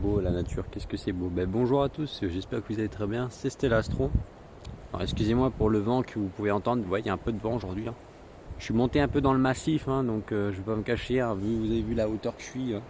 Beau la nature, qu'est-ce que c'est beau. Bonjour à tous, j'espère que vous allez très bien, c'est Stellastro. Alors excusez-moi pour le vent que vous pouvez entendre, il y a un peu de vent aujourd'hui hein. Je suis monté un peu dans le massif, hein, donc je vais pas me cacher, hein. Vous avez vu la hauteur que je suis, hein.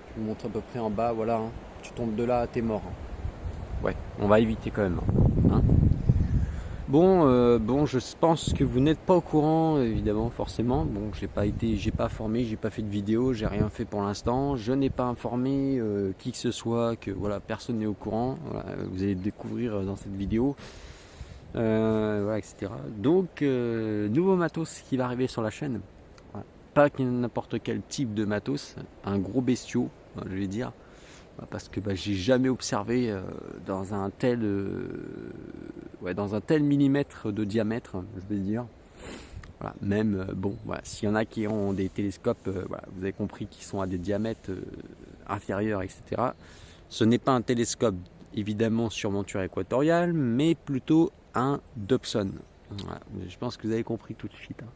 Je vous montre à peu près en bas, voilà, hein. Tu tombes de là, t'es mort, hein. Ouais, on va éviter quand même, hein. Bon, je pense que vous n'êtes pas au courant, évidemment, forcément. Bon, j'ai pas formé, j'ai pas fait de vidéo, j'ai rien fait pour l'instant. Je n'ai pas informé qui que ce soit, que voilà, personne n'est au courant. Voilà, vous allez le découvrir dans cette vidéo, voilà, etc. Donc, nouveau matos qui va arriver sur la chaîne. Voilà. Pas n'importe quel type de matos, un gros bestiau, je vais dire. Parce que j'ai jamais observé dans un tel millimètre de diamètre, je vais dire. Voilà, même bon, voilà, s'il y en a qui ont des télescopes, voilà, vous avez compris qu'ils sont à des diamètres inférieurs, etc. Ce n'est pas un télescope évidemment sur monture équatoriale, mais plutôt un Dobson. Voilà, je pense que vous avez compris tout de suite, hein.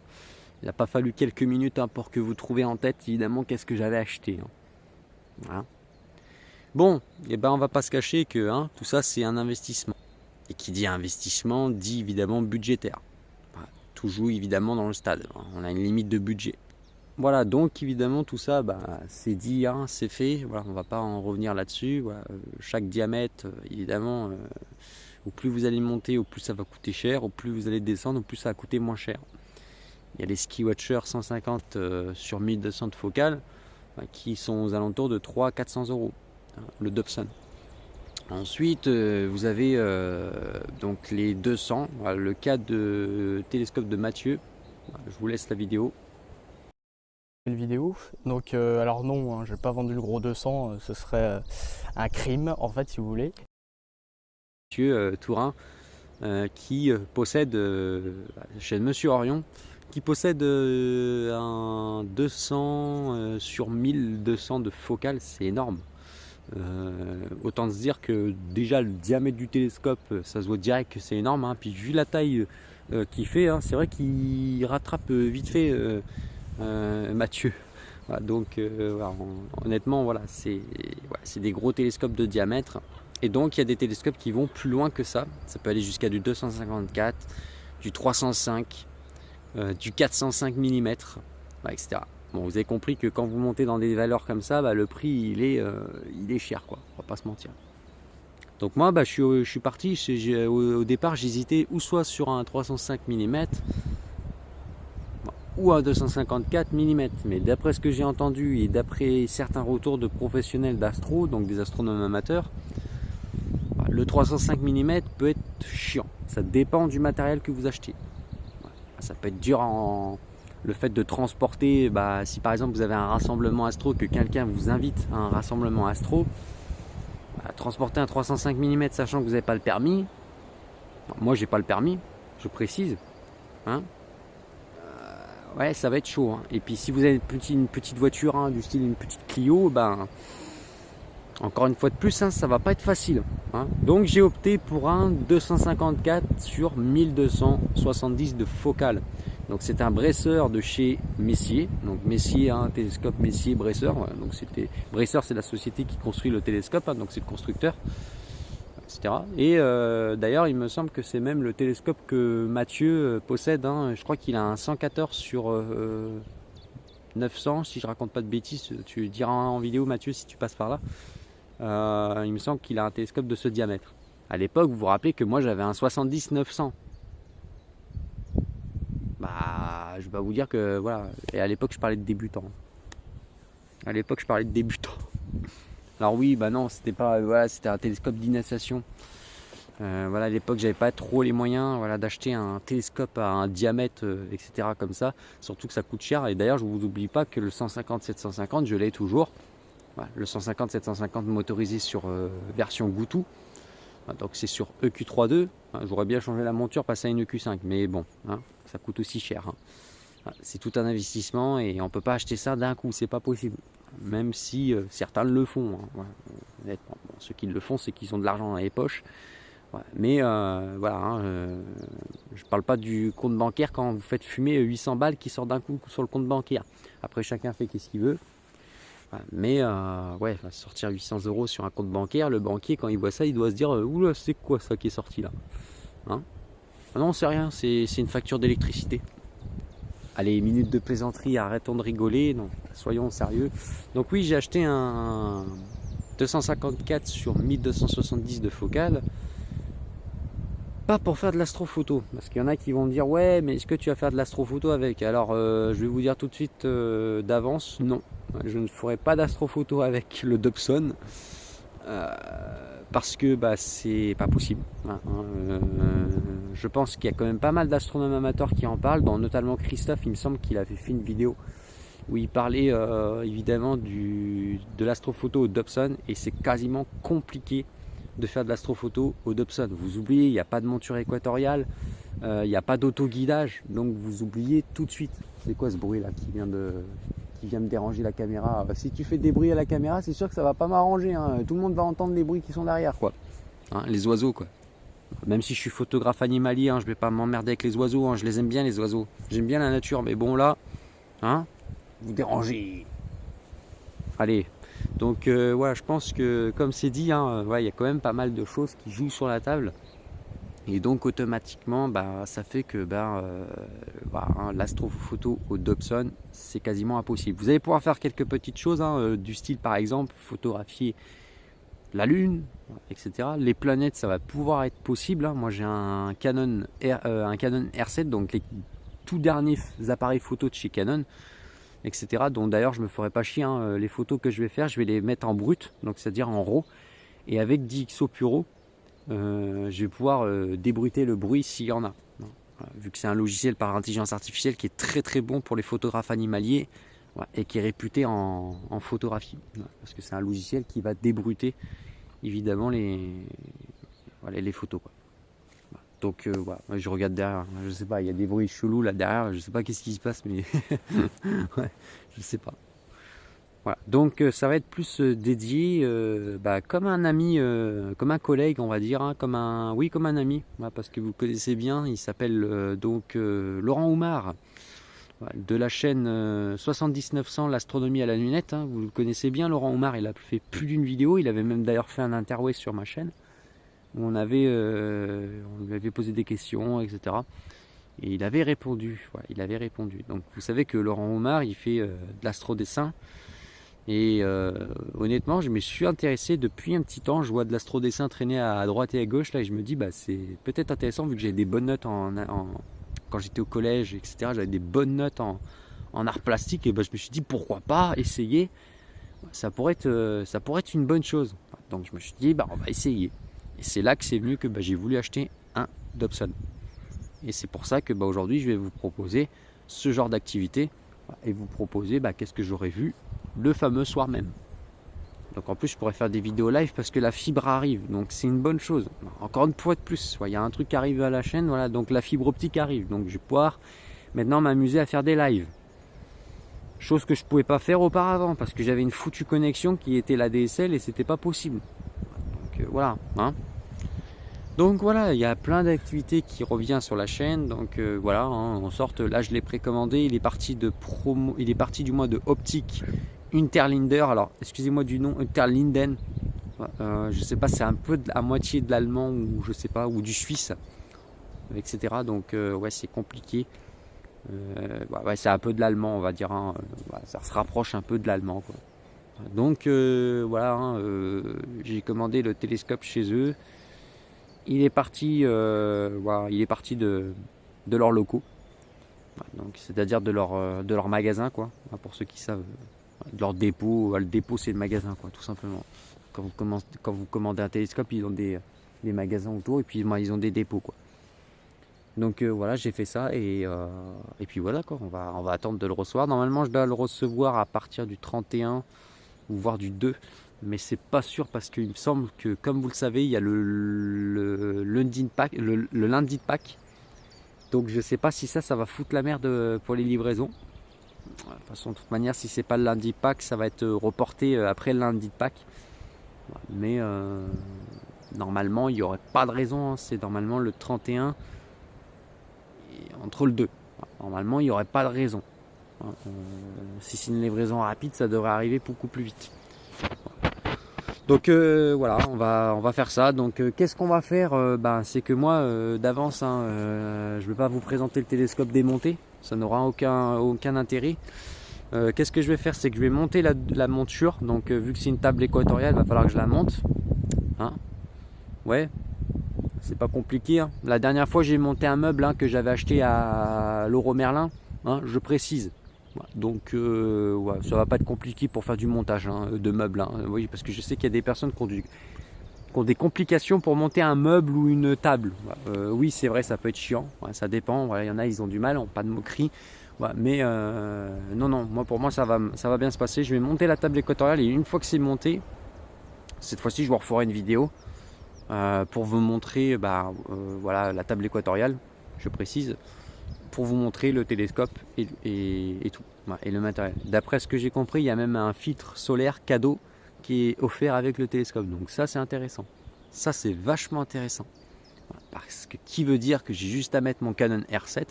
Il n'a pas fallu quelques minutes hein, pour que vous trouviez en tête évidemment qu'est-ce que j'avais acheté, hein. Voilà. Bon, et on va pas se cacher que hein, tout ça c'est un investissement. Et qui dit investissement dit évidemment budgétaire. Voilà, tout joue évidemment dans le stade. On a une limite de budget. Voilà, donc évidemment tout ça c'est dit, hein, c'est fait. Voilà, on va pas en revenir là-dessus. Voilà, chaque diamètre, évidemment, au plus vous allez monter, au plus ça va coûter cher. Au plus vous allez descendre, au plus ça va coûter moins cher. Il y a les Ski Watcher 150 sur 1200 de focale qui sont aux alentours de 300-400 euros. Le Dobson. Ensuite, vous avez donc les 200, voilà, le cas de télescope de Mathieu. Voilà, je vous laisse la vidéo. Vidéo. Donc, alors non, hein, j'ai pas vendu le gros 200, ce serait un crime en fait, si vous voulez. Mathieu Tourin qui possède, chez Monsieur Orion, qui possède un 200 sur 1200 de focale, c'est énorme. Autant se dire que déjà le diamètre du télescope, ça se voit direct que c'est énorme, hein. Puis vu la taille qu'il fait, hein, c'est vrai qu'il rattrape vite fait Mathieu. Voilà, donc voilà, honnêtement, voilà, c'est des gros télescopes de diamètre. Et donc il y a des télescopes qui vont plus loin que ça. Ça peut aller jusqu'à du 254, du 305, du 405 mm, etc. Bon, vous avez compris que quand vous montez dans des valeurs comme ça, le prix il est cher, quoi. On va pas se mentir. Donc moi, je suis parti. Au départ, j'hésitais ou soit sur un 305 mm ou un 254 mm. Mais d'après ce que j'ai entendu et d'après certains retours de professionnels d'astro, donc des astronomes amateurs, le 305 mm peut être chiant. Ça dépend du matériel que vous achetez. Ça peut être dur le fait de transporter, si par exemple vous avez un rassemblement astro, que quelqu'un vous invite à un rassemblement astro, transporter un 305 mm sachant que vous n'avez pas le permis. Moi j'ai pas le permis, je précise, hein. Ouais, ça va être chaud, hein. Et puis si vous avez une petite voiture, hein, du style une petite Clio, encore une fois de plus, hein, ça va pas être facile, hein. Donc j'ai opté pour un 254 sur 1270 de focale. Donc c'est un Bresser de chez Messier. Donc Messier, un télescope Messier Bresser. Voilà. Donc Bresser, c'est la société qui construit le télescope, hein, donc c'est le constructeur, etc. Et d'ailleurs, il me semble que c'est même le télescope que Mathieu possède, hein. Je crois qu'il a un 114 sur 900, si je raconte pas de bêtises. Tu diras en vidéo, Mathieu, si tu passes par là. Il me semble qu'il a un télescope de ce diamètre. À l'époque, vous vous rappelez que moi j'avais un 70-900. Je vais pas vous dire que voilà. Et à l'époque, je parlais de débutants. À l'époque, je parlais de débutants. Alors oui, non, c'était pas, voilà, c'était un télescope d'initiation. Voilà, à l'époque, j'avais pas trop les moyens, voilà, d'acheter un télescope à un diamètre, etc. comme ça. Surtout que ça coûte cher. Et d'ailleurs, je vous oublie pas que le 150-750, je l'ai toujours. Voilà, le 150-750 motorisé sur version Goutou. Donc c'est sur EQ3.2. J'aurais bien changé la monture, passer à une EQ5, mais bon, hein, ça coûte aussi cher, hein. C'est tout un investissement et on peut pas acheter ça d'un coup, c'est pas possible. Même si certains le font, hein. Voilà. Honnêtement, bon, ceux qui le font, c'est qu'ils ont de l'argent dans les poches. Voilà. Mais voilà, hein, je parle pas du compte bancaire quand vous faites fumer 800 balles qui sortent d'un coup sur le compte bancaire. Après, chacun fait ce qu'il veut. Voilà. Mais ouais, sortir 800 € sur un compte bancaire, le banquier quand il voit ça, il doit se dire oula, c'est quoi ça qui est sorti là, hein? Ah non, c'est rien, c'est une facture d'électricité. Allez, minute de plaisanterie, arrêtons de rigoler, non, soyons sérieux. Donc oui, j'ai acheté un 254 sur 1270 de focale. Pas pour faire de l'astrophoto, parce qu'il y en a qui vont me dire ouais, mais est-ce que tu vas faire de l'astrophoto avec? Alors je vais vous dire tout de suite d'avance, non, je ne ferai pas d'astrophoto avec le Dobson parce que bah, c'est pas possible. Je pense qu'il y a quand même pas mal d'astronomes amateurs qui en parlent, dont notamment Christophe. Il me semble qu'il avait fait une vidéo où il parlait évidemment de l'astrophoto au Dobson, et c'est quasiment compliqué de faire de l'astrophoto au Dobson. Vous oubliez, il n'y a pas de monture équatoriale, il n'y a pas d'auto-guidage, donc vous oubliez tout de suite. C'est quoi ce bruit là qui vient me déranger la caméra? Si tu fais des bruits à la caméra, c'est sûr que ça va pas m'arranger, hein. Tout le monde va entendre les bruits qui sont derrière, quoi. Hein, les oiseaux, quoi. Même si je suis photographe animalier, hein, je vais pas m'emmerder avec les oiseaux, hein, je les aime bien les oiseaux. J'aime bien la nature, mais bon là, hein, vous dérangez. Allez. Donc voilà, je pense que comme c'est dit, hein, ouais, y a quand même pas mal de choses qui jouent sur la table. Et donc automatiquement, bah, ça fait que hein, l'astrophoto au Dobson, c'est quasiment impossible. Vous allez pouvoir faire quelques petites choses, hein, du style par exemple photographier la Lune, etc. Les planètes, ça va pouvoir être possible, hein. Moi j'ai un Canon R7, donc les tout derniers appareils photo de chez Canon, etc. Donc d'ailleurs je me ferai pas chier, hein. Les photos que je vais faire, je vais les mettre en brut, donc c'est-à-dire en RAW, et avec DxO Puro, je vais pouvoir débruiter le bruit s'il y en a. Voilà, vu que c'est un logiciel par intelligence artificielle qui est très très bon pour les photographes animaliers, voilà, et qui est réputé en photographie, voilà, parce que c'est un logiciel qui va débruiter évidemment les photos, quoi. Voilà. Donc voilà, je regarde derrière, je sais pas, il y a des bruits chelous là derrière, je sais pas qu'est-ce qui se passe, mais ouais, je sais pas. Voilà. Donc ça va être plus dédié comme un ami, comme un collègue, on va dire, hein, comme un ami, voilà, parce que vous le connaissez bien, il s'appelle Laurent Oumar, voilà, de la chaîne 70900 l'astronomie à la lunette, hein. Vous le connaissez bien, Laurent Oumar, il a fait plus d'une vidéo, il avait même d'ailleurs fait un interview sur ma chaîne où on lui avait posé des questions, etc. Et il avait répondu, voilà, il avait répondu. Donc vous savez que Laurent Oumar, il fait de l'astrodessin. Et honnêtement, je me suis intéressé depuis un petit temps. Je vois de l'astrodessin traîner à droite et à gauche là, et je me dis bah c'est peut-être intéressant, vu que j'ai des bonnes notes quand j'étais au collège, etc. J'avais des bonnes notes en art plastique, et bah, je me suis dit pourquoi pas essayer. Ça pourrait être une bonne chose. Donc je me suis dit bah on va essayer. Et c'est là que c'est venu que bah, j'ai voulu acheter un Dobson. Et c'est pour ça que bah, aujourd'hui je vais vous proposer ce genre d'activité et vous proposer qu'est-ce que j'aurais vu le fameux soir même. Donc en plus je pourrais faire des vidéos live parce que la fibre arrive, donc c'est une bonne chose. Encore une fois de plus, il y a un truc qui arrive à la chaîne, voilà, donc la fibre optique arrive, donc je vais pouvoir maintenant m'amuser à faire des lives. Chose que je pouvais pas faire auparavant parce que j'avais une foutue connexion qui était la DSL et c'était pas possible. Donc voilà, hein. Donc voilà, il y a plein d'activités qui reviennent sur la chaîne. Donc voilà, hein, en sorte, là je l'ai précommandé, il est parti du mois de optique Unterlinder. Alors excusez-moi du nom, Unterlinden. Je sais pas, c'est un peu à moitié de l'allemand ou je sais pas, ou du suisse, etc. Donc ouais, c'est compliqué. Ouais, c'est un peu de l'allemand, on va dire, hein. Ça se rapproche un peu de l'allemand, quoi. Donc voilà, hein, j'ai commandé le télescope chez eux. Il est parti de leurs locaux, donc c'est-à-dire de leur magasin, quoi, pour ceux qui savent, de leur dépôt. Le dépôt, c'est le magasin, quoi, tout simplement. Quand vous commandez un télescope, ils ont des magasins autour, et puis ils ont des dépôts, quoi. Donc voilà, j'ai fait ça, et puis voilà, quoi, on va attendre de le recevoir. Normalement je dois le recevoir à partir du 31 ou voire du 2, mais c'est pas sûr parce qu'il me semble que, comme vous le savez, il y a le lundi de Pâques. Donc je sais pas si ça va foutre la merde pour les livraisons. De toute façon, de toute manière, si c'est pas le lundi de Pâques, ça va être reporté après le lundi de Pâques. Mais normalement, il n'y aurait pas de raison, hein. C'est normalement le 31 et entre le 2. Normalement, il n'y aurait pas de raison. Si c'est une livraison rapide, ça devrait arriver beaucoup plus vite. Donc voilà, on va faire ça. Donc qu'est-ce qu'on va faire? C'est que moi d'avance, je ne vais pas vous présenter le télescope démonté, ça n'aura aucun intérêt. Qu'est-ce que je vais faire? C'est que je vais monter la monture. Donc vu que c'est une table équatoriale, il va falloir que je la monte. Ouais, c'est pas compliqué. La dernière fois, j'ai monté un meuble que j'avais acheté à Leroy Merlin, je précise. Donc ouais, ça va pas être compliqué pour faire du montage de meubles. Oui, parce que je sais qu'il y a des personnes qui ont des complications pour monter un meuble ou une table. Oui, c'est vrai, ça peut être chiant. Ça dépend. Voilà, il y en a, ils ont du mal, pas de moquerie. Mais non, pour moi, ça va bien se passer. Je vais monter la table équatoriale et une fois que c'est monté, cette fois-ci, je vous referai une vidéo pour vous montrer voilà, la table équatoriale, je précise, pour vous montrer le télescope et tout, et le matériel. D'après ce que j'ai compris, il y a même un filtre solaire cadeau qui est offert avec le télescope. Donc ça, c'est intéressant. Ça, c'est vachement intéressant. Parce que qui veut dire que j'ai juste à mettre mon Canon R7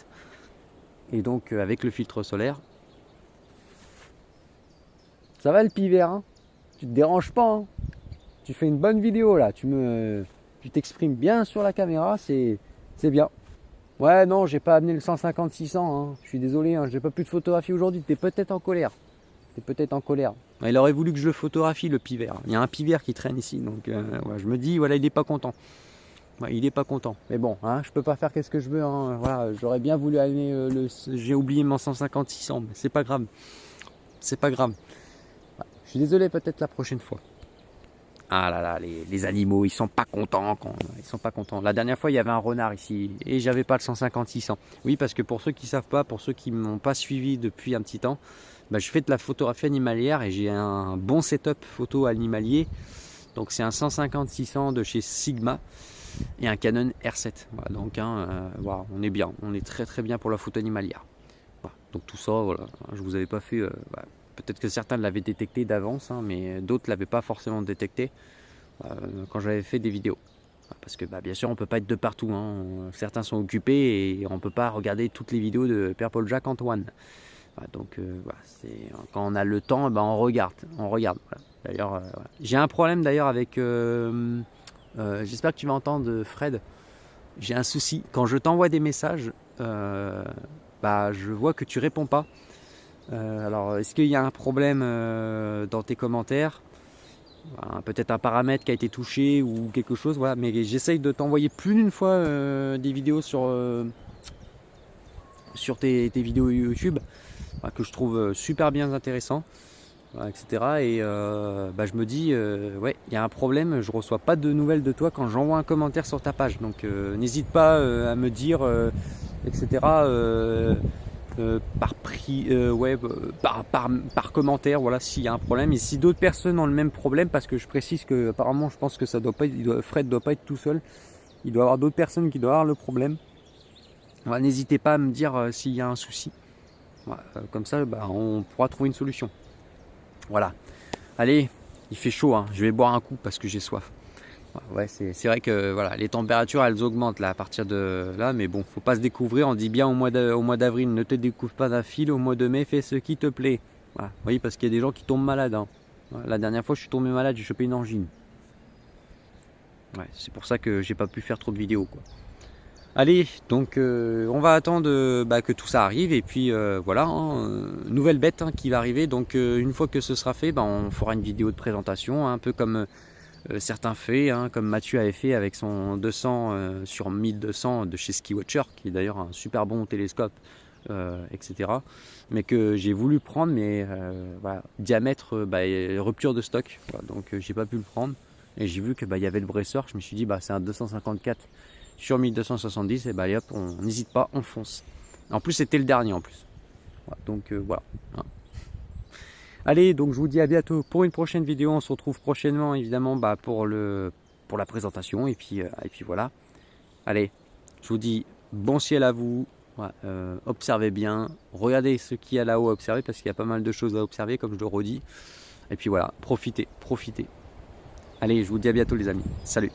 et donc avec le filtre solaire. Ça va le pivert, tu te déranges pas, tu fais une bonne vidéo là, tu t'exprimes bien sur la caméra, c'est bien. Ouais, non, j'ai pas amené le 150-600, je suis désolé, j'ai pas plus de photographie aujourd'hui, t'es peut-être en colère. Il aurait voulu que je le photographie, le pivert. Il y a un pivert qui traîne ici, donc ouais, je me dis, voilà, il est pas content. Ouais, il est pas content. Mais bon, je peux pas faire qu'est-ce que je veux. Voilà, j'aurais bien voulu amener j'ai oublié mon 150-600, mais c'est pas grave. C'est pas grave. Ouais, je suis désolé, peut-être la prochaine fois. Ah là là, les animaux, ils sont pas contents. Ils sont pas contents. La dernière fois, il y avait un renard ici et j'avais pas le 150-600. Oui, parce que pour ceux qui savent pas, pour ceux qui m'ont pas suivi depuis un petit temps, je fais de la photographie animalière et j'ai un bon setup photo animalier. Donc c'est un 150-600 de chez Sigma et un Canon R7. Voilà, donc voilà, on est bien, on est très très bien pour la photo animalière. Voilà, donc tout ça, voilà, je vous avais pas fait. Peut-être que certains l'avaient détecté d'avance, mais d'autres l'avaient pas forcément détecté quand j'avais fait des vidéos. Parce que bien sûr, on peut pas être de partout. Certains sont occupés et on peut pas regarder toutes les vidéos de Père Paul Jacques Antoine. Donc quand on a le temps, on regarde. Voilà. D'ailleurs, voilà. J'ai un problème d'ailleurs avec. J'espère que tu vas entendre, Fred. J'ai un souci. Quand je t'envoie des messages, je vois que tu réponds pas. Alors, est-ce qu'il y a un problème dans tes commentaires? Peut-être un paramètre qui a été touché ou quelque chose, voilà. Mais j'essaye de t'envoyer plus d'une fois des vidéos sur tes vidéos YouTube que je trouve super bien intéressant, etc. Et je me dis, ouais, il y a un problème, je reçois pas de nouvelles de toi quand j'envoie un commentaire sur ta page. Donc, n'hésite pas à me dire, etc. Par commentaire, voilà, s'il y a un problème. Et si d'autres personnes ont le même problème, parce que je précise que apparemment je pense que ça doit pas être, Fred doit pas être tout seul, il doit y avoir d'autres personnes qui doivent avoir le problème. Voilà, n'hésitez pas à me dire s'il y a un souci. Voilà, comme ça on pourra trouver une solution. Voilà, allez, il fait chaud, je vais boire un coup parce que j'ai soif. Ouais, c'est vrai que voilà, les températures elles augmentent là à partir de là, mais bon, faut pas se découvrir. On dit bien au mois d'avril, ne te découvre pas d'un fil. Au mois de mai, fais ce qui te plaît. Voilà. Oui, parce qu'il y a des gens qui tombent malades. La dernière fois, je suis tombé malade, j'ai chopé une angine. Ouais, c'est pour ça que j'ai pas pu faire trop de vidéos, quoi. Allez, donc on va attendre que tout ça arrive et puis voilà, nouvelle bête qui va arriver. Donc une fois que ce sera fait, on fera une vidéo de présentation, un peu comme certains faits, comme Mathieu avait fait avec son 200 sur 1200 de chez Skywatcher, qui est d'ailleurs un super bon télescope, etc. Mais que j'ai voulu prendre, mais voilà, diamètre, rupture de stock, voilà, donc j'ai pas pu le prendre. Et j'ai vu que y avait le Bresser, je me suis dit c'est un 254 sur 1270, et allez hop, on n'hésite pas, on fonce. En plus c'était le dernier en plus. Voilà, donc voilà. Allez, donc je vous dis à bientôt pour une prochaine vidéo. On se retrouve prochainement évidemment pour la présentation et puis voilà. Allez, je vous dis bon ciel à vous. Voilà, observez bien, regardez ce qu'il y a là-haut à observer parce qu'il y a pas mal de choses à observer comme je le redis. Et puis voilà, profitez. Allez, je vous dis à bientôt les amis. Salut.